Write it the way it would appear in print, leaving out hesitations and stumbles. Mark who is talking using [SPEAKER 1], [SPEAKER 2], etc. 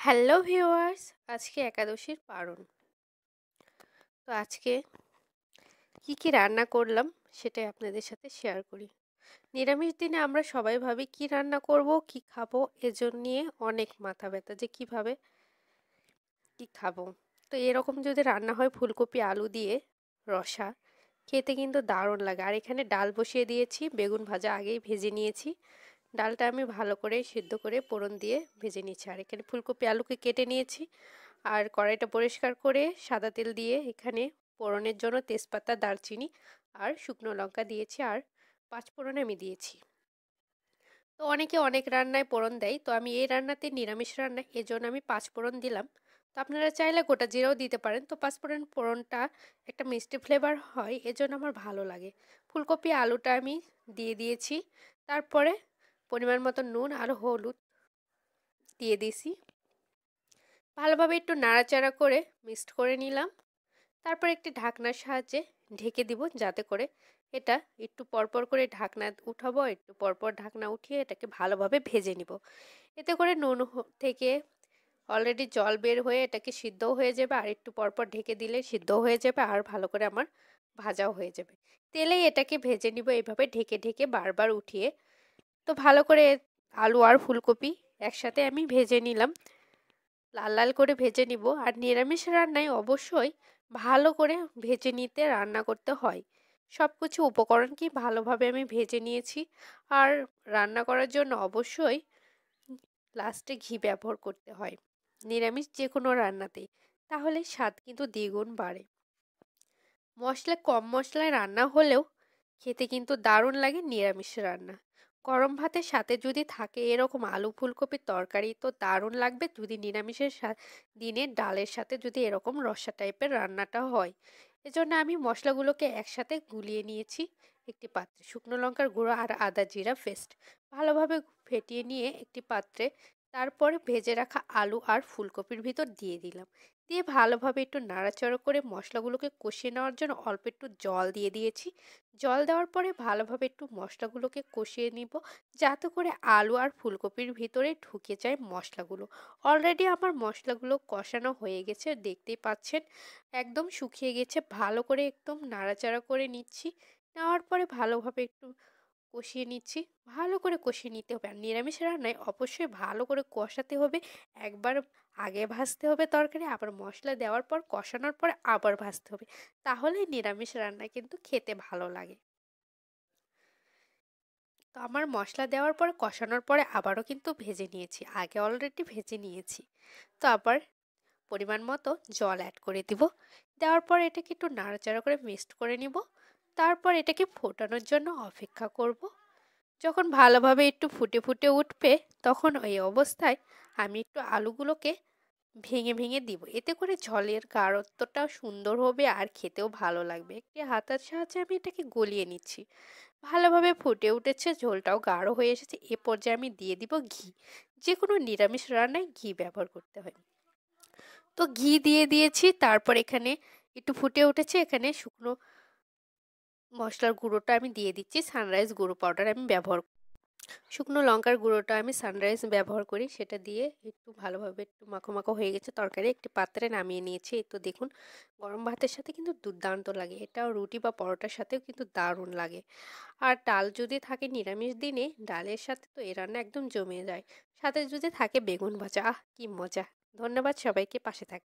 [SPEAKER 1] Hello viewers, আজকে একাদশীর পারণ। তো আজকে কি রান্না করলাম সেটাই আপনাদের সাথে শেয়ার করি। নিরামিষ দিনে আমরা সবাই ভাবি কি রান্না করব, কি খাবো, এজন্য নিয়ে অনেক মাথা ব্যথা যে কিভাবে কি খাবো। তো এরকম যদি রান্না হয় ফুলকপি আলু দিয়ে রসা, খেতে কিন্তু দারুণ লাগে। আর এখানে ডাল বসিয়ে দিয়েছি, বেগুন ভাজা আগেই ভেজে নিয়েছি। ডালটা আমি ভালো করে সিদ্ধ করে ফোড়ন দিয়ে ভেজে নিয়েছি। আর এখানে ফুলকপি আলুকে কেটে নিয়েছি। আর কড়াইটা পরিষ্কার করে সাদা তেল দিয়ে এখানে ফোড়নের জন্য তেজপাতা, দারচিনি আর শুকনো লঙ্কা দিয়েছি, আর পাঁচফোড়ন আমি দিয়েছি। তো অনেকে অনেক রান্নায় ফোড়ন দেয়, তো আমি এই রান্নাতে নিরামিষ রান্না, এজন্য আমি পাঁচফোড়ন দিলাম। তো আপনারা চাইলে গোটা জিরাও দিতে পারেন। তো পাঁচফোড়ন ফোড়নটা একটা মিষ্টি ফ্লেভার হয়, এজন্য আমার ভালো লাগে। ফুলকপি আলুটা আমি দিয়ে দিয়েছি। তারপরে পরিমাণ মতো নুন আর হলুদ দিয়ে দিয়েছি। ভালোভাবে একটু নাড়াচাড়া করে মিক্সড করে নিলাম। তারপর একটি ঢাকনার সাহায্যে ঢেকে দিব, যাতে করে এটা একটু পরপর করে ঢাকনা উঠাবো, একটু পরপর ঢাকনা উঠিয়ে এটাকে ভালোভাবে ভেজে নিব। এতে করে নুন থেকে অলরেডি জল বের হয়ে এটাকে সিদ্ধও হয়ে যাবে, আর একটু পরপর ঢেকে দিলে সিদ্ধ হয়ে যাবে, আর ভালো করে আমার ভাজাও হয়ে যাবে। তেলেই এটাকে ভেজে নিব এইভাবে ঢেকে ঢেকে বারবার উঠিয়ে। তো ভালো করে আলু আর ফুলকপি একসাথে আমি ভেজে নিলাম, লাল লাল করে ভেজে নিব। আর নিরামিষ রান্নায় অবশ্যই ভালো করে ভেজে নিতে রান্না করতে হয়। সব কিছু উপকরণ কি ভালোভাবে আমি ভেজে নিয়েছি। আর রান্না করার জন্য অবশ্যই লাস্টে ঘি ব্যবহার করতে হয় নিরামিষ যে কোনো রান্নাতেই, তাহলে স্বাদ কিন্তু দ্বিগুণ বাড়ে। মশলা কম মশলায় রান্না হলেও খেতে কিন্তু দারুণ লাগে নিরামিষ রান্না। গরম ভাতের সাথে যদি থাকে এরকম আলু ফুলকপির তরকারি, তো দারুণ লাগবে। যদি নিরামিষের দিনে ডালের সাথে যদি এরকম রসা টাইপের রান্নাটা হয়। এজন্য আমি মশলাগুলোকে একসাথে গুলিয়ে নিয়েছি একটি পাত্রে। শুকনো লঙ্কার গুঁড়ো আর আদা জিরা পেস্ট ভালোভাবে ফেটিয়ে নিয়ে একটি পাত্রে, তারপরে ভেজে রাখা আলু আর ফুলকপির ভিতর দিয়ে দিলাম। দিয়ে ভালোভাবে একটু নাড়াচাড়া করে মশলাগুলোকে কষিয়ে নেওয়ার জন্য অল্প একটু জল দিয়ে দিয়েছি। জল দেওয়ার পরে ভালোভাবে একটু মশলাগুলোকে কষিয়ে নিব, যাতে করে আলু আর ফুলকপির ভিতরে ঢুকে যায় মশলাগুলো। অলরেডি আমার মশলাগুলো কষানো হয়ে গেছে, দেখতেই পাচ্ছেন একদম শুকিয়ে গেছে। ভালো করে একদম নাড়াচাড়া করে নিচ্ছি। নেওয়ার পরে ভালোভাবে একটু কষিয়ে নিচ্ছি। ভালো করে কষিয়ে নিতে হবে। আর নিরামিষ রান্নায় অবশ্যই ভালো করে কষাতে হবে। একবার আগে ভাজতে হবে তরকারি, আবার মশলা দেওয়ার পর কষানোর পর আবার ভাজতে হবে। তাহলে নিরামিষ রান্না কিন্তু খেতে ভালো লাগে। তো আমার মশলা দেওয়ার পরে কষানোর পরে আবারও কিন্তু ভেজে নিয়েছি, আগে অলরেডি ভেজে নিয়েছি। তো আবার পরিমাণ মতো জল অ্যাড করে দিব। দেওয়ার পর এটাকে একটু নাড়াচাড়া করে মিক্সড করে নিব। তারপর এটাকে ফোটানোর জন্য অপেক্ষা করব। যখন ভালোভাবে একটু ফুটে ফুটে উঠবে, তখন ওই অবস্থায় আমি একটু আলুগুলোকে ভেঙে ভেঙে দিব। এতে করে ঝোলের গাঢ়ত্বটা সুন্দর হবে আর খেতেও ভালো লাগবে। একটি হাতার সাহায্যে আমি এটাকে গলিয়ে নিচ্ছি। ভালোভাবে ফুটে উঠেছে, ঝোলটাও গাঢ় হয়ে এসেছে। এ পর্যায়ে আমি দিয়ে দিব ঘি। যে কোনো নিরামিষ রান্নায় ঘি ব্যবহার করতে হয়। তো ঘি দিয়ে দিয়েছি। তারপর এখানে একটু ফুটে উঠেছে, এখানে শুকনো মশলার গুঁড়োটা আমি দিয়ে দিচ্ছি। সানরাইজ গুঁড়ো পাউডার আমি ব্যবহার, শুকনো লঙ্কার গুঁড়োটা আমি সানরাইজ ব্যবহার করি। সেটা দিয়ে একটু ভালোভাবে একটু মাখো মাখো হয়ে গেছে তরকারি, একটি পাত্রে নামিয়ে নিয়েছি। এই তো দেখুন, গরম ভাতের সাথে কিন্তু দুর্দান্ত লাগে। এটাও রুটি বা পরোটার সাথেও কিন্তু দারুণ লাগে। আর ডাল যদি থাকে নিরামিষ দিনে, ডালের সাথে তো এ রান্না একদম জমে যায়। সাথে যদি থাকে বেগুন ভাজা, আহ কি মজা! ধন্যবাদ সবাইকে, পাশে থাক।